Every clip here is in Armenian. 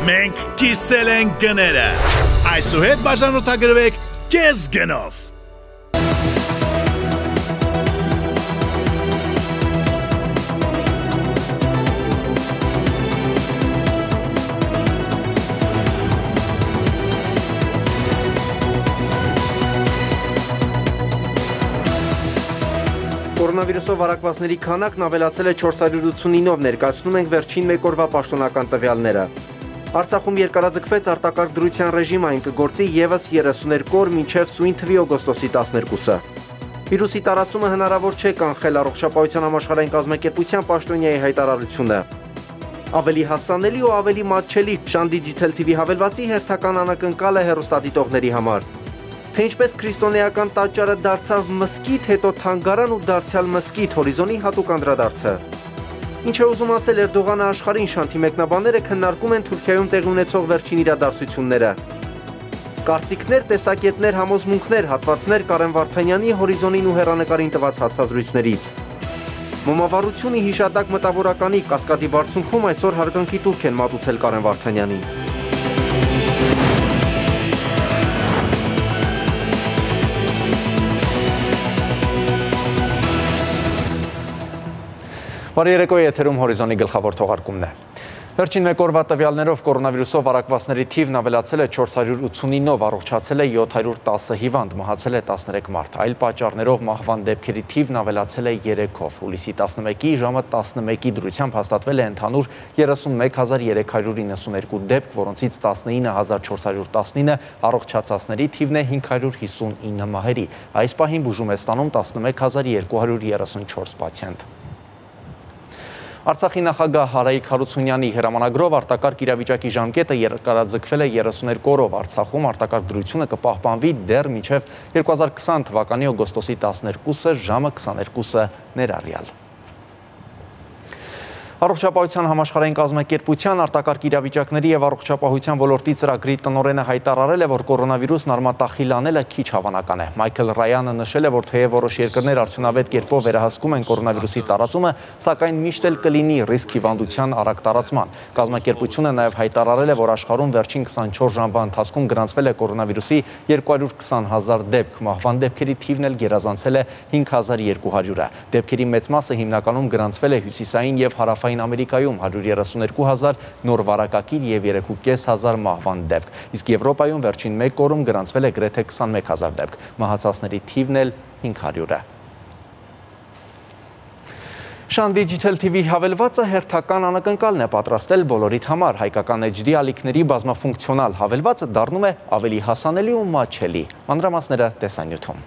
Մենք կիսել ենք գները։ Այսուհետ բաժանորդագրվեք կես գնով։ Կորոնավիրուսով վարակվածների քանակն ավելացել է 489-ով, ներկայացնում ենք վերջին մեկ օրվա պաշտոնական տվյալները։ Արցախում երկարաձգվեց արտակարգ դրության ռեժիմը, այն կգործի ևս 32 օր մինչև սույն թվի օգոստոսի 12-ը։ Վիրուսի տարածումը հնարավոր չէ կանխել Առողջապահության համաշխարհային կազմակերպության պաշտոնյայի հայտարարությունը։ Ավելի հասանելի ու ավելի մատչելի Շան Digital TV հավելվածի հերթական անակնկալ է հեռուստադիտողների համար։ Թե ինչպես քրիստոնեական տաճարը դարձավ մզկիթ, հետո թանգարան ու դարձյալ մզկիթ, հորիզոնի հատուկ անդրադարձը։ Ինչ է ուզում ասել Էրդողանը աշխարհին, Շանթի մեկնաբանները քննարկում են Թուրքիայում տեղի ունեցող վերջին իրադարձությունները։ Կարծիքներ, տեսակետներ, համոզմունքներ, հատվածներ Կարեն Վարդանյանի հորիզոնին ու հեռանկարին տված հարցազրույցներից։ Մոմավառությունի հիշատակ մտավորականի Կասկադի բարձունքում այսօր հարգանքի տուրք են մատուցել Կարեն Վարդանյանին։ Բարի երեկո, եթերում հորիզոնի գլխավոր թողարկումն է։ Վերջին մեկ օրվա տվյալներով կորոնավիրուսով վարակվածների թիվն ավելացել է 489-ով, առողջացել է 710 հիվանդ, մահացել է 13 մարդ։ Այլ պատճառներով մահվան դեպքերի թիվն ավելացել է 3-ով։ Հուլիսի 11-ի ժամը 11-ի դրությամբ հաստատվել է ընդհանուր 31392 դեպք, որոնցից 19419 առողջացածների թիվն է 559 մահերի։ Այս պահին բուժում է ստանում 11234 պացիենտ։ Արցախի նախագահ Հարայիկ Հարությունյանի հրամանագրով արտակարգ իրավիճակի ժամկետը երկարաձգվել է 32 օրով։ Արցախում արտակարգ դրությունը կպահպանվի դեռ մինչև 2020 թվականի օգոստոսի 12-ը ժամը 22-ը ներառյալ։ Առողջապահության համաշխարհային կազմակերպության արտակարգ իրավիճակների եւ առողջապահության ոլորտի ծրագրի տնօրենը հայտարարել է, որ կորոնավիրուսն արմատախիլ անելը քիչ հավանական է։ Մայքլ Ռայանը նշել է, որ թեև որոշ երկրներ արդյունավետ կերպով վերահսկում են կորոնավիրուսի տարածումը, սակայն միշտ էլ կլինի ռիսկ հիվանդության արագ տարածման։ Կազմակերպությունը նաեւ հայտարարել է, որ աշխարհում վերջին 24 ժամվա ընթացքում գրանցվել է կորոնավիրուսի 220,000 դեպք, մահվան դեպքերի թիվն էլ գերազանցել է 5200-ը։ Դեպքերի մեծ մասը հիմնականում գրանցվել է հյուսիսային եւ հարավային Ամերիկայում 132,000 նոր վարակակիր եւ 3500 մահվան դեպք, իսկ Եվրոպայում վերջին մեկ օրում գրանցվել է գրեթե 21000 դեպք, մահացածների թիվն էլ 500 է։ Շան Digital TV հավելվածը հերթական անակնկալն է պատրաստել բոլորիդ համար, հայկական HD ալիքների բազմաֆունկցիոնալ հավելվածը դառնում է ավելի հասանելի ու մատչելի, մանրամասները տեսանյութում։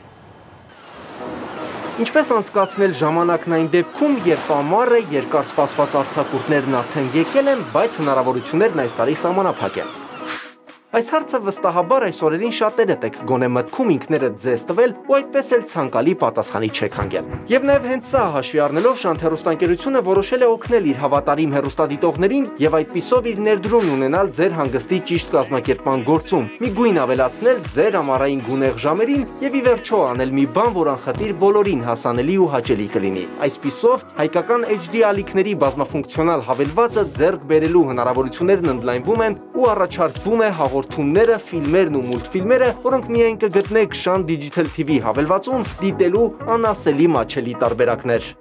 Ինչպես անցկացնել ժամանակն այն դեպքում, երբ ամառը երկար սպասված արձակուրդներն արդեն եկել են, բայց հնարավորություններն այս տարի սահմանափակ են։ Այս հարցը վստահաբար այս օրերին շատերդ եք գոնե մտքում ինքներդ ձեզ տվել ու այդպես էլ ցանկալի պատասխանի չեք հանգել։ Եվ նաև հենց սա հաշվի առնելով Շանթ հեռուստաընկերությունը որոշել է օգնել իր հավատարիմ հեռուստադիտողներին եւ այդպիսով իր ներդրումն ունենալ ձեր հանգստի ճիշտ կազմակերպման գործում, մի գույն ավելացնել ձեր ամառային գունեղ ժամերին եւ ի վերջո անել մի բան, որ անխտիր բոլորին հասանելի ու հաճելի կլինի։ Այսպիսով հայկական HD ալիքների բազմաֆունկցիոնալ հավելվածը ձեռք բերելու հնարավորություններն ընդլայնվում են ու առաջարկվում է հաղորդումները, ֆիլմերն ու մուլտֆիլմերը, որոնք միայն կգտնեք Շան Digital TV հավելվածում, դիտելու անասելի մատչելի տարբերակներ։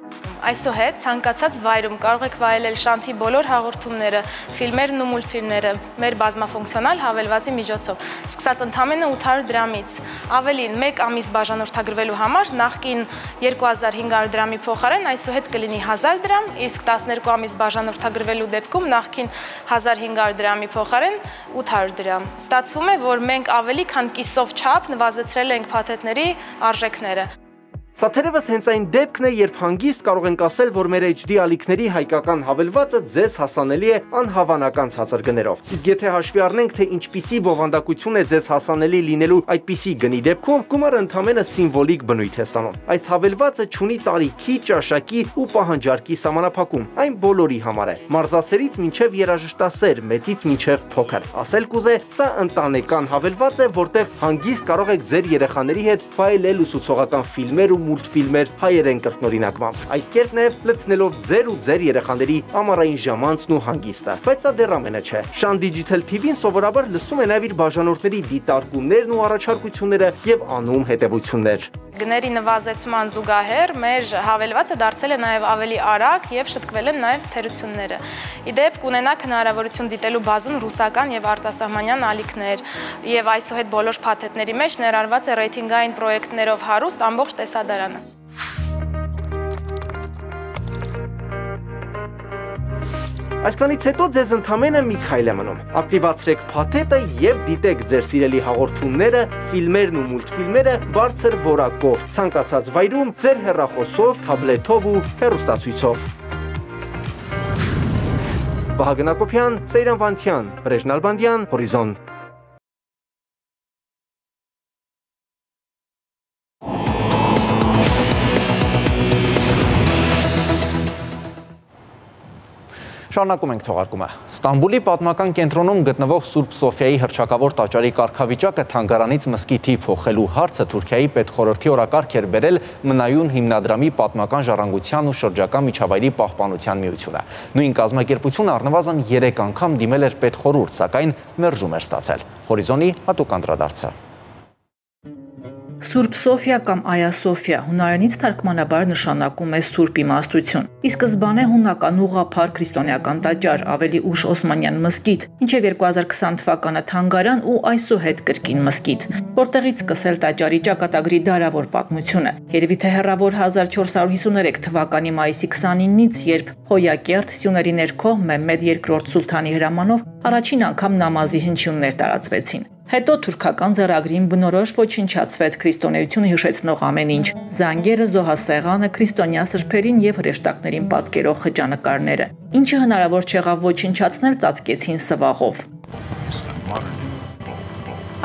Այսուհետ ցանկացած վայրում կարող եք վայելել Շանթի բոլոր հաղորդումները, ֆիլմերն ու մուլտֆիլմները մեր բազմաֆունկցիոնալ հավելվածի միջոցով, սկսած ընդամենը 800 դրամից։ Ավելին, 1 ամիս բաժանորդագրվելու համար նախկին 2500 դրամի փոխարեն այսուհետ կլինի 1000 դրամ, իսկ 12 ամիս բաժանորդագրվելու դեպքում նախկին 1500 դրամի փոխարեն 800 դրամ։ Ստացվում է, որ մենք ավելի քան կիսով չափ նվազեցրել ենք փաթեթների արժեքները։ Սա թերևս հենց այն դեպքն է, երբ հանգիստ կարող ենք ասել, որ մեր HD ալիքների հայկական հավելվածը ձեզ հասանելի է անհավանական ցածր գներով։ Իսկ եթե հաշվի առնենք, թե ինչպիսի բովանդակություն է ձեզ հասանելի լինելու այդպիսի գնի դեպքում, գումարը ընդամենը սիմվոլիկ բնույթ է ստանում։ Այս հավելվածը չունի տարիքի, ճաշակի ու պահանջարկի սահմանափակում, այն բոլորի համար է։ Մարզասերից մինչև երաժշտասեր, մեծից մինչև փոքր։ Ասել կուզե, սա ընտանեկան հավելված է, որտեղ հանգիստ կարող եք ձեր երեխաների հետ վայելել ուսուցողական ֆիլմեր ու մուլտֆիլմեր հայերեն կրկնօրինակմամբ։ Այդ կերպ նաև լցնելով ձեր ու ձեր երեխաների ամառային ժամանցն ու հանգիստը։ Բայց սա դեռ ամենը չէ։ Շան Digital TV-ն սովորաբար լսում է նաև իր բաժանորդների դիտարկումներն ու առաջարկությունները եւ անում հետևություններ։ Գների նվազեցման զուգահեռ մեր հավելվածը դարձել է նաև ավելի արագ եւ շտկվել են նաև թերությունները։ Իդեպ կունենաք հնարավորություն դիտելու բազում ռուսական եւ արտասահմանյան ալիքներ եւ այսուհետ բոլոր փաթեթների մեջ ներառված է ռեյթինգային պրոյեկտներով հարուստ ամբողջ տեսադարանը։ Այսքանից հետո ձեզ ընդամենը մի քայլ է մնում։ Ակտիվացրեք փաթեթը եւ դիտեք ձեր սիրելի հաղորդումները, ֆիլմերն ու մուլտֆիլմերը բարձր որակով, ցանկացած վայրում, ձեր հեռախոսով, թաբլետով ու հեռուստացույցով։ Վահագն Ակոբյան, Սեյրան Վանթյան, Ռեժնալ Բանդյան, Հորիզոն։ Շարունակում ենք թողարկումը։ Ստամբուլի պատմական կենտրոնում գտնվող Սուրբ Սոֆիայի հռչակավոր տաճարի կարգավիճակը թանգարանից մզկիթի փոխելու հարցը Թուրքիայի պետխորհրդի օրակարգ էր բերել Մնայուն հիմնադրամի պատմական ժառանգության ու շրջակա միջավայրի պահպանության միությունը։ Նույն կազմակերպությունը առնվազն 3 անգամ դիմել էր պետխորհուրդ, սակայն մերժում էր ստացել։ Հորիզոնի հատուկ անդրադարձը։ Սուրբ Սոֆիա կամ Այա Սոֆիա հունարենից թարգմանաբար նշանակում է Սուրբ իմաստություն։ Ի սկզբանե հունական ուղղափառ քրիստոնեական տաճար, ավելի ուշ օսմանյան մզկիթ, մինչև 2020 թվականը թանգարան ու այսուհետ կրկին մզկիթ, որտեղից սկսել տաճարի ճակատագրի դարավոր պատմությունը։ Երևի թե հեռավոր 1453 թվականի մայիսի 29-ից, երբ Հոյակերտ սյուների ներքո Մեհմեդ II սուլթանի հրամանով առաջին անգամ նամազի հնչյուններ տարածվեցին։ Հետո թուրքական ձեռագրին բնորոշ ոչնչացվեց քրիստոնեությունը հիշեցնող ամեն ինչ՝ զանգերը, զոհասեղանը, քրիստոնյա սրբերին եւ հրեշտակներին պատկերող խճանկարները։ Ինչը հնարավոր չեղավ ոչնչացնել, ծածկեցին սվաղով։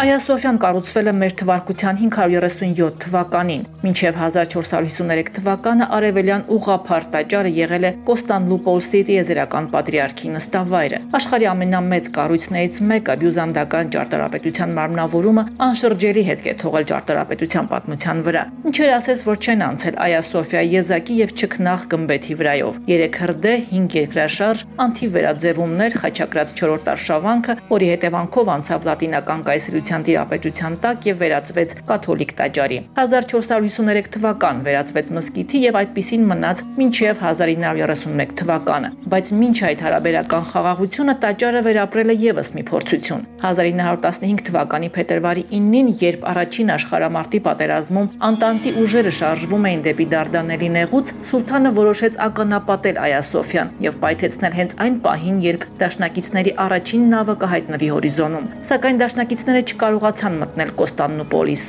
Այա Սոֆիան կառուցվել է մեր թվարկության 537 թվականին, մինչև 1453 թվականը արևելյան ուղղափառ տաճարը եղել է Կոստանդնուպոլսի տիեզերական պատրիարքի նստավայրը։ Աշխարհի ամենամեծ կառույցներից մեկը բյուզանդական ճարտարապետության մարմնավորումը անշրջելի հետք է թողել ճարտարապետության պատմության վրա։ Ինչեր ասես, որ չեն անցել Այա Սոֆիայի եզակի եւ չքնաղ գմբեթի վրայով։ 3 հրդեհ, 5 երկրաշարժ, անթիվերաձևումներ, խաչակրած 4-րդ արշավանքը, որի հետևանքով անցավ լատինական կայսրության տիրապետության տակ եւ վերածվեց կաթոլիկ տաճարի։ 1453 թվական վերածվեց մզկիթի եւ այդպիսին մնաց մինչեւ 1931 թվականը։ Բայց մինչ այդ հարաբերական խաղաղությունը տաճարը վերապրել է եւս մի փորձություն։ 1915 թվականի փետրվարի 9-ին, երբ առաջին աշխարհամարտի պատերազմում Անտանտի ուժերը շարժվում էին դեպի Դարդանելի նեղուց, սուլթանը որոշեց ականապատել Այա Սոֆիան եւ պայթեցնել հենց այն պահին, երբ դաշնակիցների առաջին նավը կհայտնվի հորիզոնում։ Սակայն դաշնակիցները չկարողացան մտնել Կոստանդնուպոլիս։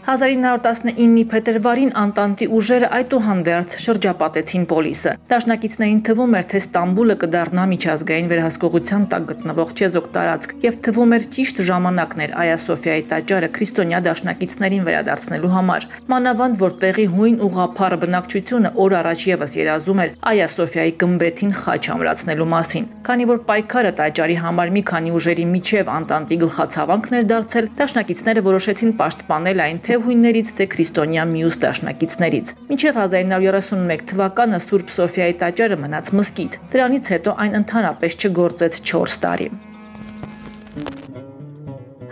1919-ի փետրվարին Անտանտի ուժերը այդուհանդերձ շրջապատեցին Պոլիսը։ Դաշնակիցներին թվում էր, թե Ստամբուլը կդառնա միջազգային վերահսկողության տակ գտնվող չեզոք տարածք, եւ թվում էր ճիշտ ժամանակն էր Այա Սոֆիայի տաճարը քրիստոնյա դաշնակիցներին վերադարձնելու համար։ Մանավանդ որ տեղի հույն ուղղափառ բնակչությունը օր առաջ եւս երազում էր Այա Սոֆիայի գմբեթին խաչ ամրացնելու մասին։ Քանի որ պայքարը տաճարի համար մի քանի ուժերի միջև Անտանտի գլխացավանքն էր դարձել, դաշնակիցները որոշեցին պաշտպանել այն թե հույններից, թե քրիստոնյա մյուս դաշնակիցներից։ Մինչև 1931 թվականը Սուրբ Սոֆիայի տաճարը մնաց մզկիթ։ Դրանից հետո այն ընդհանրապես չգործեց 4 տարի։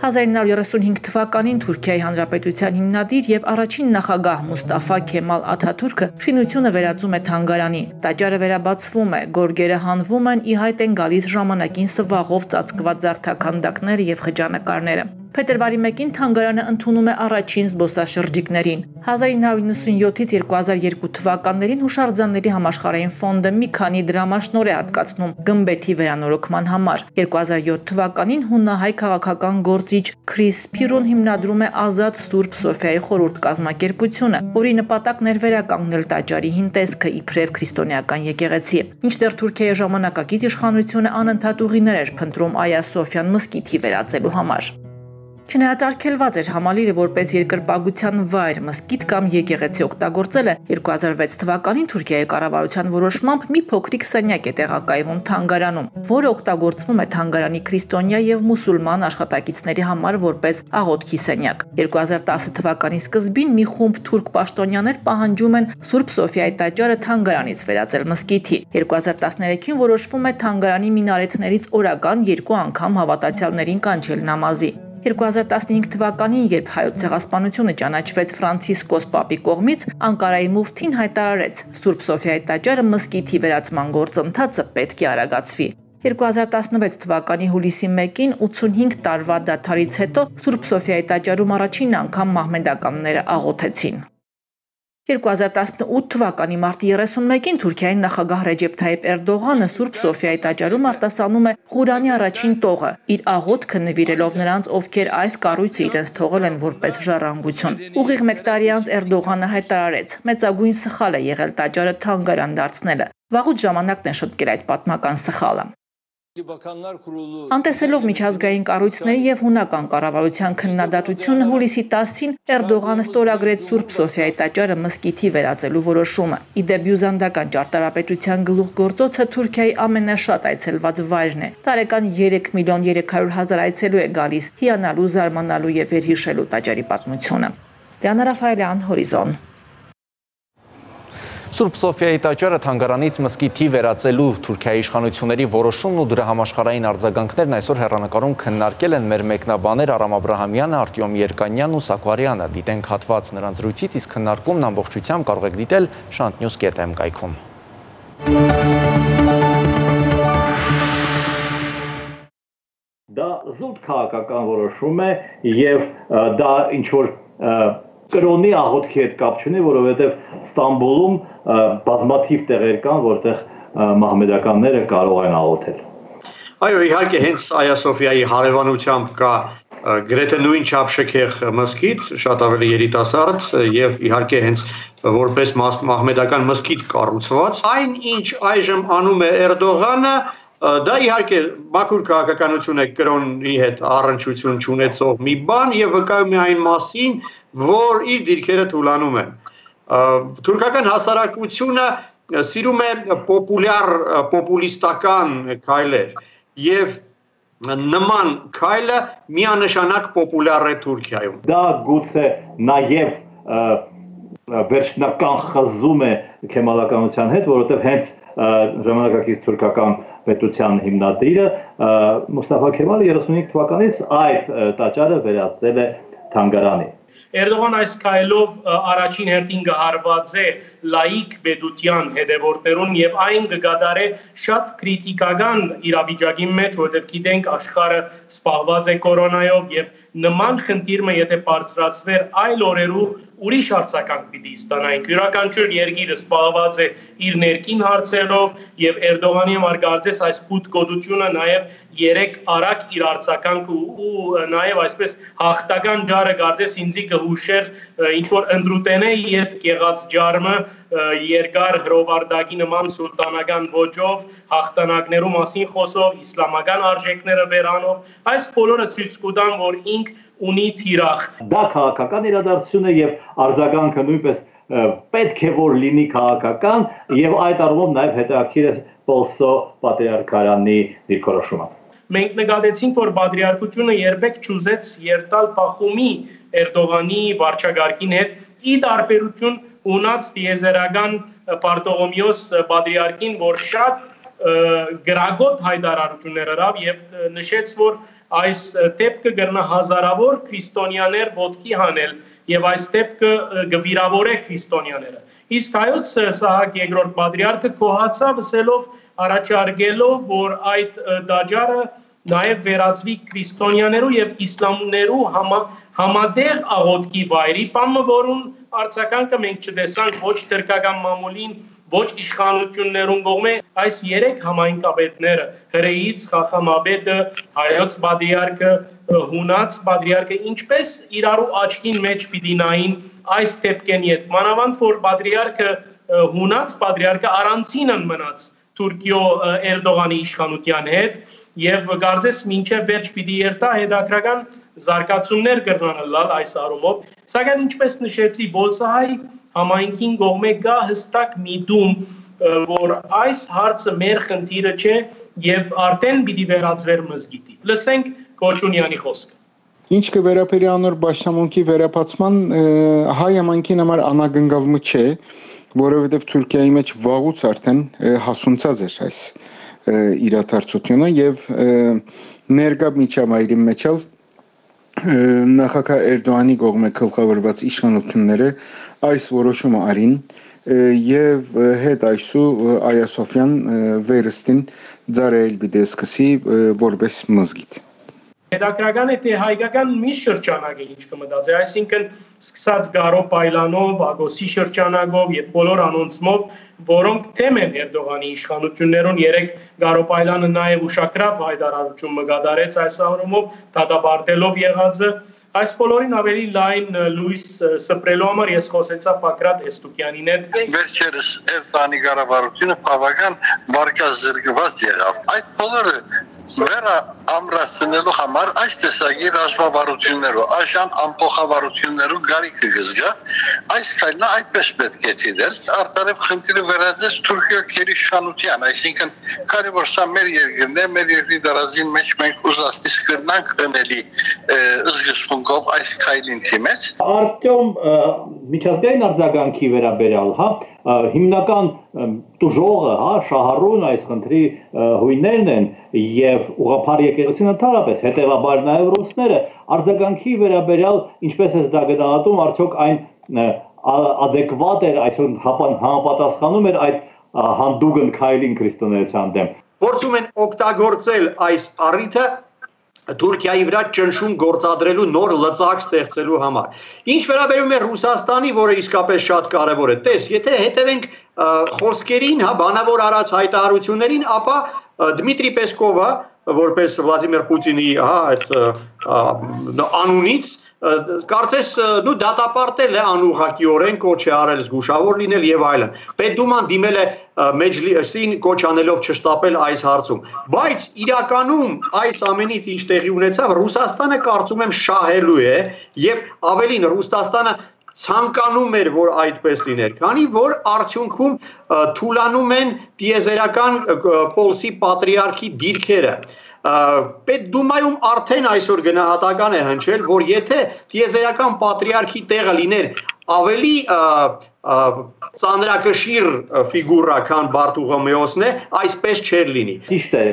1935 թվականին Թուրքիայի Հանրապետության հիմնադիր եւ առաջին նախագահ Մուստաֆա Քեմալ Աթաթուրքը շինությունը վերածում է թանգարանի։ Տաճարը վերաբացվում է, գորգերը հանվում են, ի հայտ են գալիս ժամանակին սվաղով ծածկված զարդաքանդակները եւ խճանկարները։ Փետրվարի 1-ին թանգարանը ընդունում է առաջին զբոսաշրջիկներին։ 1997-ից 2002 թվականներին հուշարձանների համաշխարհային ֆոնդը մի քանի դրամաշնոր է հատկացնում գմբեթի վերանորոգման համար։ 2007 թվականին հունահայ քաղաքական գործիչ Քրիս Փիրուն հիմնադրում է Ազատ Սուրբ Սոֆիայի խորհուրդ կազմակերպությունը, որի նպատակն էր վերականգնել տաճարի հին տեսքը իբրև քրիստոնեական եկեղեցի։ Մինչդեռ Թուրքիայի ժամանակակից իշխանությունը անընդհատ ուղիներ էր փնտրում Այա Սոֆիան մզկիթի վերածելու համար։ Չնայած արգելված էր համալիրը որպես երկրպագության վայր, մզկիթ կամ եկեղեցի օգտագործելը 2006 թվականին Թուրքիայի կառավարության որոշմամբ մի փոքրիկ սենյակ է տեղակայվում թանգարանում, որը օգտագործվում է թանգարանի քրիստոնյա եւ մուսուլման աշխատակիցների համար որպես աղոթքի սենյակ։ 2010 թվականի սկզբին մի խումբ թուրք պաշտոնյաներ պահանջում են Սուրբ Սոֆիայի տաճարը թանգարանից վերածել մզկիթի։ 2013-ին որոշվում է թանգարանի մինարեթներից օրական 2 անգամ հավատացյալներին կանչել նամազի։ 2015 թվականին, երբ հայոց ցեղասպանությունը ճանաչվեց Ֆրանցիսկոս Պապի կողմից, Անկարայի մուֆթին հայտարարեց. Սուրբ Սոֆիայի տաճարը մզկիթի վերածման գործընթացը պետք է արագացվի։ 2016 թվականի հուլիսի 1-ին 85 տարվա դադարից հետո Սուրբ Սոֆիայի տաճարում առաջին անգամ մահմեդականները աղոթեցին։ 2018 թվականի մարտի 31-ին Թուրքիայի նախագահ Ռեջեփ Թայիփ Էրդողանը Սուրբ Սոֆիայի տաճարում արտասանում է Ղուրանի առաջին տողը, իր աղոթքը նվիրելով նրանց, ովքեր այս կառույցը իրենց թողել են որպես ժառանգություն։ Ուղիղ 1 տարի անց Էրդողանը հայտարարեց. մեծագույն սխալ է եղել տաճարը թանգարան դարձնելը։ Վաղուց ժամանակն է շտկել այդ պատմական սխալը։ Անտեսելով միջազգային կառույցների եւ հունական կառավարության քննադատությունը հուլիսի 10-ին Էրդողանը ստորագրեց Սուրբ Սոֆիայի տաճարը մզկիթի վերածելու որոշումը։ Իդեպ բյուզանդական ճարտարապետության գլուխգործոցը Թուրքիայի ամենաշատ այցելված վայրն է։ Տարեկան 3.300.000 այցելու է գալիս հիանալու, զարմանալու եւ վերհիշելու տաճարի պատմությունը։ Լիանա Ռաֆայելյան, Հորիզոն։ Սուրբ Սոֆիայի տաճարը թանգարանից մզկիթի վերածելու Թուրքիայի իշխանությունների որոշումն ու դրա համաշխարհային արձագանքներն այսօր հեռանկարում քննարկել են մեր մեկնաբաներ Արամ Աբրահամյանը, Արտյոմ Երկանյանն ու Սակվարյանը։ Դիտենք հատված նրանց զրույցից, իսկ քննարկումն ամբողջությամբ կարող եք դիտել shantnews.am կայքում։ Դա զուտ քաղաքական որոշում է եւ դա ինչ որ կրոնի աղոթքի հետ կապ չունի, որովհետև Ստամբուլում բազմաթիվ տեղեր կան, որտեղ մահմեդականները կարող են աղոթել։ Այո, իհարկե հենց Այա Սոֆիայի հարևանությամբ կա գրեթե նույն չափ շքեղ մզկիթ, շատ ավելի երիտասարդ եւ իհարկե հենց որպես մահմեդական մզկիթ կառուցված։ Այն ինչ այժմ անում է Էրդողանը, դա իհարկե մաքուր քաղաքականություն է կրոնի հետ առնչություն չունեցող մի բան եւ վկայում է այն մասին, որ իր դիրքերը թուլանում են։ Թուրքական հասարակությունը սիրում է պոպուլիստական քայլեր եւ նման քայլը միանշանակ պոպուլյար է Թուրքիայում։ Դա գուցե նաեւ վերջնական խզում է քեմալականության հետ, որովհետեւ հենց ժամանակակից թուրքական պետության հիմնադիրը Մուստաֆա Քեմալը 35 թվականից այդ տաճարը վերածել է թանգարանի։ Էրդողան այս քայլով առաջին հերթին կհարված է լայիկ պետության հետևորդերուն եւ այն կգադարե շատ քրիտիկական իրավիճակի մեջ, որտեղ գիտենք աշխարհը սպառված է կորոնայով եւ նման խնդիրը եթե բարձրացվեր այլ օրերու ուրիշ արձագանք պիտի ստանային։ Յուրաքանչյուր երկիրը սպառված է իր ներքին հարցերով եւ Էրդողանի համար կարծես այս կուտկոդությունը նաեւ երեք արագ իր արձագանքը ու նաեւ այսպես հաղթական ջարը կարծես ինձի կհուշեր ինչ որ ընդրուտենեի հետ եղած ջարմը երկար հրովարտակի նման սուլտանական ոճով հաղթանակներու մասին խոսով իսլամական արժեքները վերանով այս բոլորը ցույց կտան որ ինք ունի թիրախ դա քաղաքական իրադարձություն է եւ արձագանքը նույնպես պետք է որ լինի քաղաքական եւ այդ առումով նաեւ հետաքրքիր է Պոլսո պատրիարքարանի դիրքորոշումը Մենք նկատեցինք որ պատրիարքությունը երբեք չուզեց երթալ փախումի Էրդողանի վարչագահին հետ ի տարբերություն ունած դիեզերական Պարտողոմեոս պատրիարքին որ շատ գրագոտ հայտարարություններ արավ եւ նշեց որ այս դեպքը կգնա հազարավոր քրիստոնյաներ ոտքի հանել եւ այս դեպքը գվիրավորե քրիստոնյաները իսկ հայոց Սահակ երկրորդ պատրիարքը կոհացավ ասելով առաջարկելով որ այդ տաճարը նաեւ վերածվի քրիստոնյաներու եւ իսլամներու համատեղ աղոթքի վայրի բամը որուն արձագանքը մենք չտեսանք ոչ թրքական մամուլին ոչ իշխանություններուն կողմէ այս երեք համայնքապետները հրեից Խախամաբեդը հայոց պատրիարքը հունաց պատրիարքը ինչպես իրարու աչքին մեջ պիտի նային այս դեպքեն հետ մանավանդ որ պատրիարքը հունաց պատրիարքը առանցինն մնաց Թուրքիո Էրդողանի իշխանության հետ եւ կարծես մինչեւ վերջ պիտի երթա հետաքրական զարգացումներ կրնան լալ այս առումով, սակայն ինչպես նշեցի, Բոլսահայ համայնքին կողմէ կա հստակ միտում, որ այս հարցը մեր խնդիրը չէ եւ արդեն պիտի վերածվեր մզգիտի։ Լսենք Կոչունյանի խոսքը։ Ինչ կվերապերի անոր Պաշտամունքի վերապացման հայ համայնքին համար անագնկալումը չէ, որովհետև Թուրքիայի մեջ վաղուց արդեն հասունցած էր այս իրադարձությունը եւ ներկա միջավայրի մեջ նախագահ Էրդողանի կողմէ գլխավորված իշխանությունները այս որոշումը արին եւ հետ այսու Այա Սոֆյան վերստին ծառայել պիտի սկսի որպես մզգիթ։ Հետաքրական է, թե հայկական մի շրջանակ է ինչ կմտածի, այսինքն սկսած Գարո Պայլանով, Ագոսի շրջանակով եւ բոլոր անոնցմով, որոնք թեմ են Էրդողանի իշխանություններուն, երեք Գարո Պայլանը նաեւ ուշագրավ հայտարարություն մգադարեց այս առումով, դատապարտելով եղածը, այս բոլորին ավելի լայն լույս սփռելու համար ես խոսեցա Պակրատ Էստուկյանին հետ։ Վերջերս Էրդողանի կառավարությունը բավական վարկազրկված եղավ։ Այդ բոլորը վերա ամրացնելու համար այս տեսակի ռազմավարություններով, այժմ ամփոխավարություններով գարիքը գզգա, այս քայլը այդպես պետք է դիտել, արտարև խնդիրը վերածեց Թուրքիա քերիշխանության, այսինքն կարևոր սա մեր երկրն է, մեր երկրի դարազին մեջ մենք ուզածից կրնանք դնելի զգուշունքով այս քայլին թիմեց։ Արտյոմ միջազգային արձագանքի վերաբերյալ, հիմնական տուժողը, Շահառուն այս խնդրի հույներն են եւ ուղղափառ եկեղեցին ընդհանրապես, հետեւաբար նաեւ ռուսները արձագանքի վերաբերյալ ինչպես է դա գնահատում, արդյոք այն adekvat էր, այսօր համապատասխանում էր այդ հանդուգն քայլին քրիստոնեության դեմ։ Փորձում են օգտագործել այս առիթը Թուրքիայի վրա ճնշում գործադրելու նոր լծակ ստեղծելու համար։ Ինչ վերաբերում է Ռուսաստանի, որը իսկապես շատ կարևոր է, տես, եթե հետևենք խոսքերին, բանավոր արած հայտարարություններին, ապա Դմիտրի Պեսկովը, որպես Վլադիմիր Պուտինի այդ անունից, կարծես դատապարտել է անուղղակիորեն կոչ է արել զգուշավոր լինել եւ այլն։ Պետդուման դիմել է Մեջլիսին կոչ անելով չշտապել այս հարցում։ Բայց իրականում այս ամենից ինչ տեղի ունեցավ, Ռուսաստանը կարծում եմ շահելու է եւ ավելին Ռուսաստանը ցանկանում էր, որ այդպես լիներ, քանի որ արդյունքում թուլանում են տիեզերական Պոլսի պատրիարքի դիրքերը։ Պետդումայում արդեն այսօր գնահատական է հնչել, որ եթե տիեզերական պատրիարքի տեղը լիներ ավելի ծանրակշիռ ֆիգուրա, քան Բարտուղոմեոսն է, այսպես չէր լինի։ Ճիշտ է,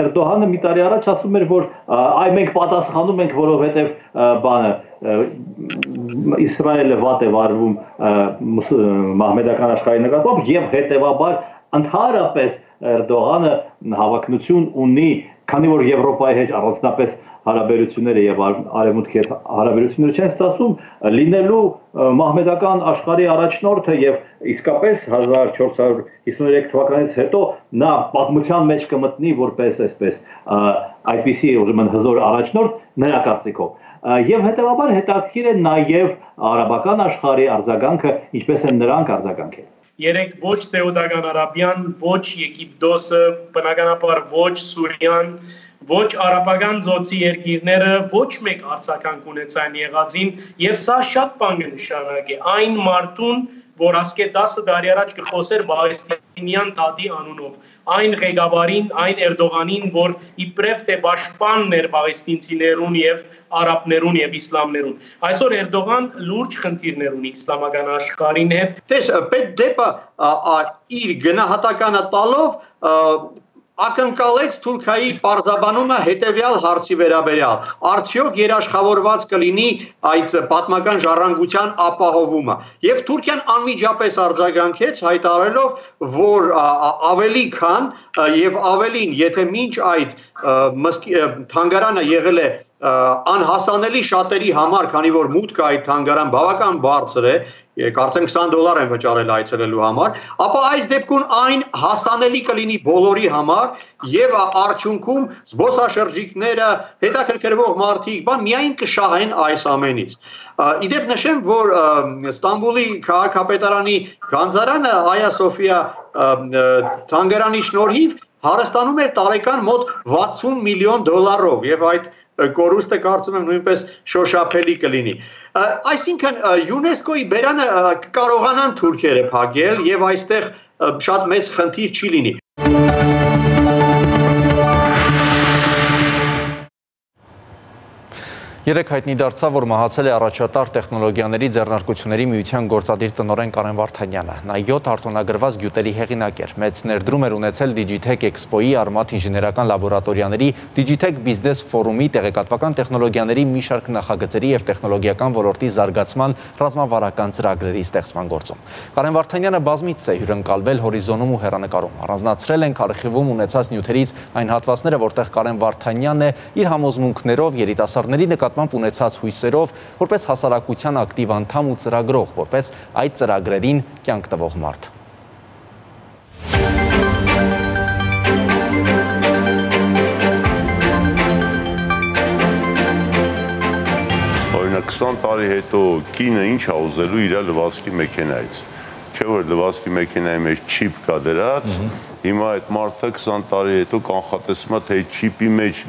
Էրդողանը մի տարի առաջ ասում էր, որ այ մենք պատասխանում ենք, որովհետև բանը Իսրայելը վատ է վարվում մահմեդական աշխարհի նկատմամբ եւ հետեւաբար ընդհանրապես Էրդողանը հավակնություն ունի, քանի որ Եվրոպայի հետ առանձնապես հարաբերությունները եւ արևմուտքի հետ հարաբերությունները չեն ստացվում, լինելու մահմեդական աշխարհի առաջնորդը եւ իսկապես 1453 թվականից հետո նա պատմության մեջ կմտնի որպես այսպես այդպիսի ուրեմն հզոր առաջնորդ նրա կարծիքով։ Եվ հետեւաբար հետաքրքիր է նաեւ արաբական աշխարհի արձագանքը, ինչպես են նրանք արձագանքել։ Երեք ոչ Սեուդական Արաբիան, ոչ Եգիպտոսը, բնականաբար ոչ Սուրիան, ոչ արաբական ծոցի երկիրները ոչ մեկ արձագանք ունեցան եղածին եւ սա շատ բան կնշանակի այն մարդուն, որ ասկե 10 տարի առաջ կխոսեր Պաղեստինյան տատի անունով, այն ղեկավարին, այն Էրդողանին, որ իբրև թե պաշտպանն էր պաղեստինցիներուն եւ արաբներուն եւ իսլամներուն։ Այսօր Էրդողան լուրջ խնդիրներ ունի իսլամական աշխարհին հետ։ Տես, պետք դեպը իր գնահատականը տալով ակնկալեց Թուրքիայի պարզաբանումը հետևյալ հարցի վերաբերյալ. Արդյոք երաշխավորված կլինի այդ պատմական ժառանգության ապահովումը։ Եվ Թուրքիան անմիջապես արձագանքեց հայտարարելով, որ ավելի քան եւ ավելին, եթե մինչ այդ թանգարանը եղել է անհասանելի շատերի համար, քանի որ մուտքը այդ թանգարան բավական բարձր է, կարծեմ $20 են վճարել այցելելու համար, ապա այս դեպքում այն հասանելի կլինի բոլորի համար եւ արդյունքում զբոսաշրջիկները, հետաքրքրվող մարդիկ, միայն կշահեն այս ամենից։ Իդեպ նշեմ, որ Ստամբուլի քաղաքապետարանի գանձարանը Այա Սոֆիա թանգարանի շնորհիվ հարստանում էր տարեկան մոտ $60 միլիոն եւ այդ կորուստը կարծում եմ նույնպես շոշափելի կլինի։ Այսինքն ՅՈՒՆԵՍԿՕ-ի բերանը կկարողանան թուրքերը փակել եւ այստեղ շատ մեծ խնդիր չի լինի։ Երեկ հայտնի դարձավ, որ մահացել է առաջատար տեխնոլոգիաների ձեռնարկությունների միության գործադիր տնօրեն Կարեն Վարդանյանը։ Նա 7 արտոնագրված գյուտերի հեղինակ էր։ Մեծ ներդրում էր ունեցել Digitech Expo-ի Արմաթ ինժեներական լաբորատորիաների, Digitech Business Forum-ի, տեղեկատվական տեխնոլոգիաների մի շարք նախագծերի եւ տեխնոլոգիական ոլորտի զարգացման ռազմավարական ծրագրերի ստեղծման գործում։ Կարեն Վարդանյանը բազմիցս է հյուրընկալվել հորիզոնում ու հեռանկարում։ Առանձնացրել ենք արխիվում ունեցած նյութերից այն հատվածները, որտեղ Կարեն Վարդանյանն է իր համոզմունքներով երիտասարդների նկատմամբ ունեցած հույսերով, որպես հասարակության ակտիվ անդամ ու ծրագրող, որպես այդ ծրագրերին կյանք տվող մարդ։ Օրինակ 20 տարի հետո կինը ինչ է ուզելու իր լվացքի մեքենայից։ Չէ՞ որ լվացքի մեքենայի մեջ չիպ կա դրած, հիմա այդ մարդը 20 տարի հետո կանխատեսում է, թե այդ չիպի մեջ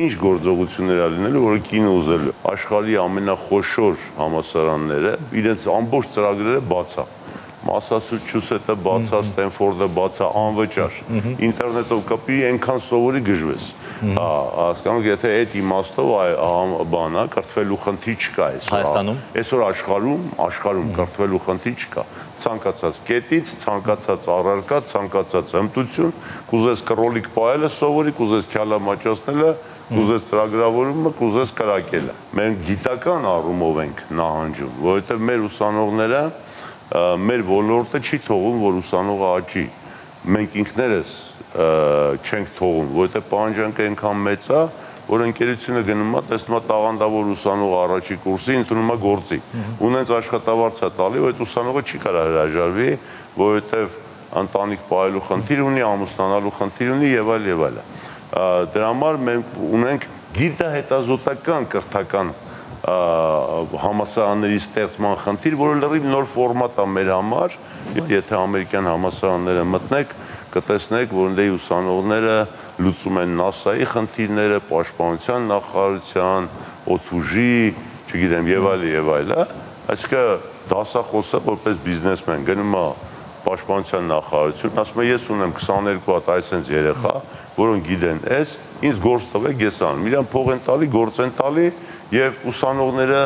ինչ գործողություններ է լինելու, որը կինը ուզելու։ Աշխարհի ամենախոշոր համալսարանները իրենց ամբողջ ծրագրերը բաց է։ Մասասուչուսեթը բաց է, Ստենֆորդը բաց է, անվճար։ Ինտերնետով կապի այնքան սովորի գժվես։ Հասկանում եթե այդ իմաստով բանա կրթվելու խնդիր չկա այսօր։ Հայաստանում այսօր աշխարհում կրթվելու խնդիր չկա։ Ցանկացած կետից, ցանկացած առարկա, ցանկացած հմտություն, կուզես կռոլիկ պահելը սովորի, կուզես քյալա մաճացնելը, կուզես ծրագրավորումը, կուզես կրակելը։ Մենք գիտական առումով ենք նահանջում, որովհետև մեր ուսանողները մեր ոլորտը չի թողում, որ ուսանողը աճի։ Մենք ինքներս չենք թողում, որովհետև պահանջանքը այնքան մեծ է, որ ընկերությունը գնում է, տեսնում է տաղանդավոր ուսանողը առաջի կուրսի, ընդունում է գործի։ Ունենց աշխատավարձ է տալի, որ այդ ուսանողը չի կարող հրաժարվի, որովհետև ընտանիք պահելու խնդիր ունի, ամուսնանալու խնդիր ունի եւ այլ եւ այլ։ Դրա համար մենք ունենք գիտահետազոտական կրթական համալսարանների ստեղծման խնդիր, որը լրիվ նոր ֆորմատ է մեր համար։ Եթե ամերիկյան համալսարանները մտնեք, կտեսնեք, որ դե ուսանողները լուծում են NASA-ի խնդիրները, պաշտպանության նախարարության, օդուժի, չգիտեմ, եւ այլ, այսինքն դասախոսը որպես բիզնեսմեն գնում է պաշտպանության նախարարություն, ասում է ես ունեմ 22 հատ այսենց երեխա, որոնք գիտեն այս, ինձ գործ տվեք, ես անում։ Իրան փող են տալի, գործ են տալի եւ ուսանողները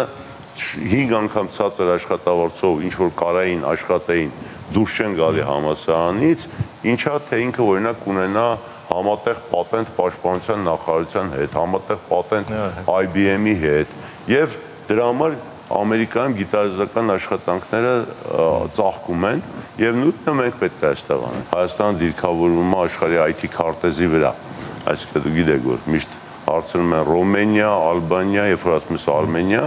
5 անգամ ցածր աշխատավարձով ինչ որ կարային աշխատեին դուրս չեն գալի համալսարանից, ինչա թե ինքը օրինակ ունենա համատեղ պատենտ պաշտպանության նախարարության հետ, համատեղ պատենտ IBM-ի հետ եւ դրա համար Ամերիկայում գիտարժական աշխատանքները ծաղկում են եւ նույնը մենք պետք է այստեղ անենք։ Հայաստանը դիրքավորվում է աշխարհի IT քարտեզի վրա, այսինքն դու գիտեք որ միշտ հարցնում են Ռոմենիա, Ալբանիա, երբ որ ասում ես Արմենիա,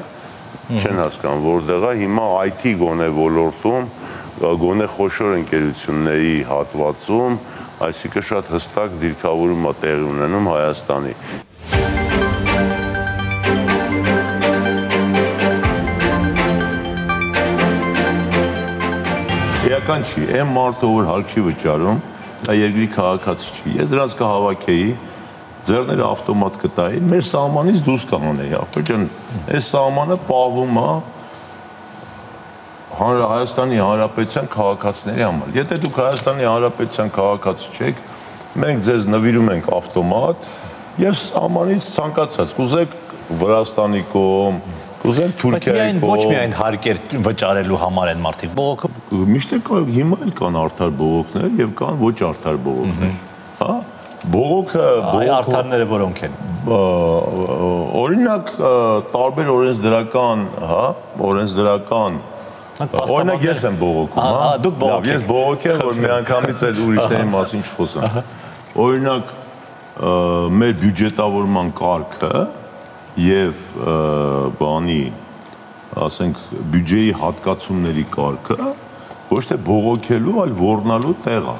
չեն հասկանում որտեղ է, հիմա IT գոնե ոլորտում, գոնե խոշոր ընկերությունների հատվածում, այսինքն շատ հստակ դիրքավորում է տեղի ունենում Հայաստանի։ Էական չի, այն մարդը որ հարկ չի վճարում, դա երկրի քաղաքացի չի։ Ես դրանց կհավաքեի, ձեռները ավտոմատ կտայի, մեր սահմանից դուրս կանեի, ախպեր ջան, այս սահմանը պահվում է Հայաստանի Հանրապետության քաղաքացիների համար։ Եթե դուք Հայաստանի Հանրապետության քաղաքացի չեք, մենք ձեզ նվիրում ենք ավտոմատ եւ սահմանից ցանկացած, կուզեք Վրաստանի կողմ, կուզեն Թուրքիայի կողմ։ Ոչ միայն հարկեր վճարելու համար են մարդիկ, բողոքը միշտ կան, հիմա էլ կան արդար բողոքներ եւ կան ոչ արդար բողոքներ, հա։ Բողոքը արդարները որոնք են։ Օրինակ տարբեր օրենսդրական, հա, օրենսդրական օրինակ ես եմ բողոքում, հա։ Դուք բողոք եք։ Ես բողոք եմ, որ մի անգամից էլ ուրիշների մասին չխոսեմ։ Օրինակ մեր բյուջետավորման կարգը եւ բանի, ասենք, բյուջեի հատկացումների կարգը ոչ թե բողոքելու, այլ ոռնալու տեղ է։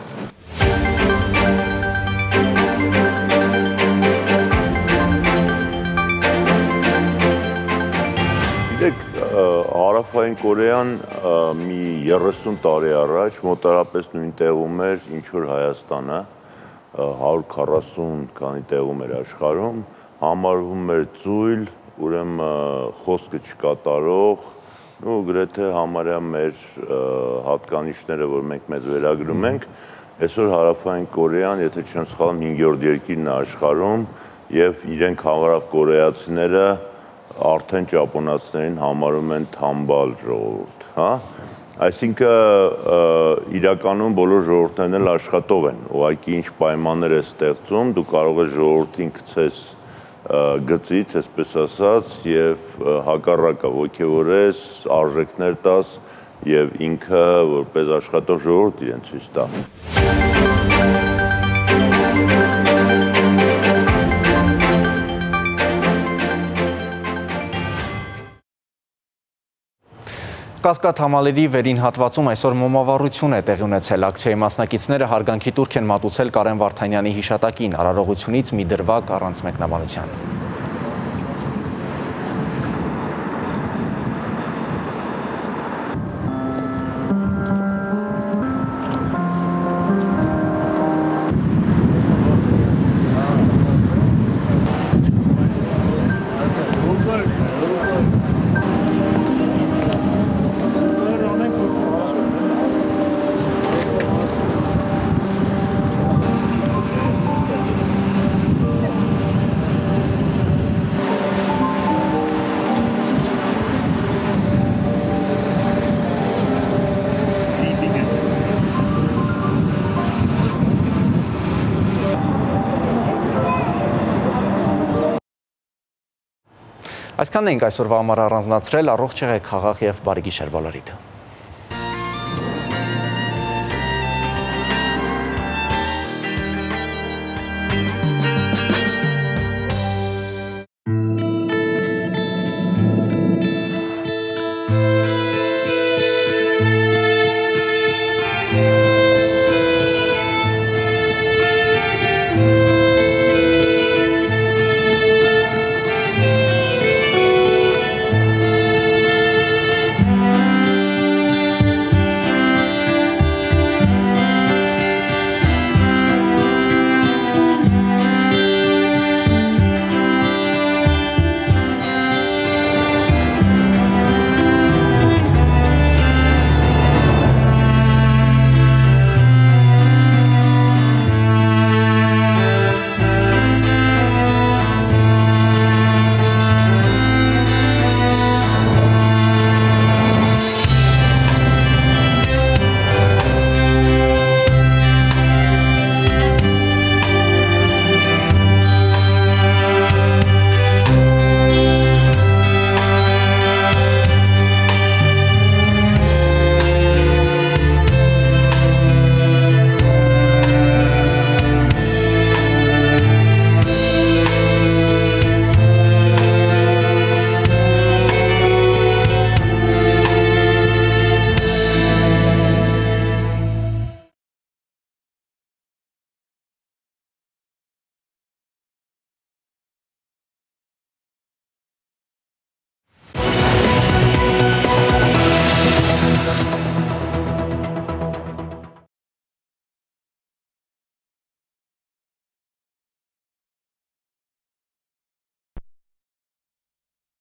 Գիտեք, Հարավային Կորեան մի 30 տարի առաջ մոտարապես նույն տեղում էր, ինչ որ Հայաստանը 140 քանի տեղում էր աշխարհում, համարվում էր ծույլ, ուրեմն խոսքը չկատարող, ու գրեթե համարյա մեր հատկանիշները, որ մենք մեզ վերագրում ենք, այսօր Հարավային Կորեան, եթե չեմ սխալվում, 5-րդ երկիրն է աշխարհում եւ իրենք հավարավ կորեացիները արդեն ճապոնացիներին համարում են թամբալ ժողովուրդ, հա? Այսինքն իրականում բոլոր ժողովուրդներն էլ աշխատող են, ուղղակի ինչ պայմաններ է ստեղծում, դու կարող ես ժողովրդին գցես գծից, այսպես ասած, եւ հակառակը ոգևորես, արժեքներ տաս եւ ինքը որպես աշխատող ժողովուրդ իրեն ցույց տա։ Կասկադ համալիրի վերին հատվածում այսօր մոմավառություն է տեղի ունեցել։ Ակցիայի մասնակիցները հարգանքի տուրք են մատուցել Կարեն Վարդանյանի հիշատակին, արարողությունից մի դրվագ առանց մեկնաբանության։ Այսքանն ենք այսօրվա համար առանձնացրել, առողջ եղեք, խաղաղ եւ բարի գիշեր բոլորիդ։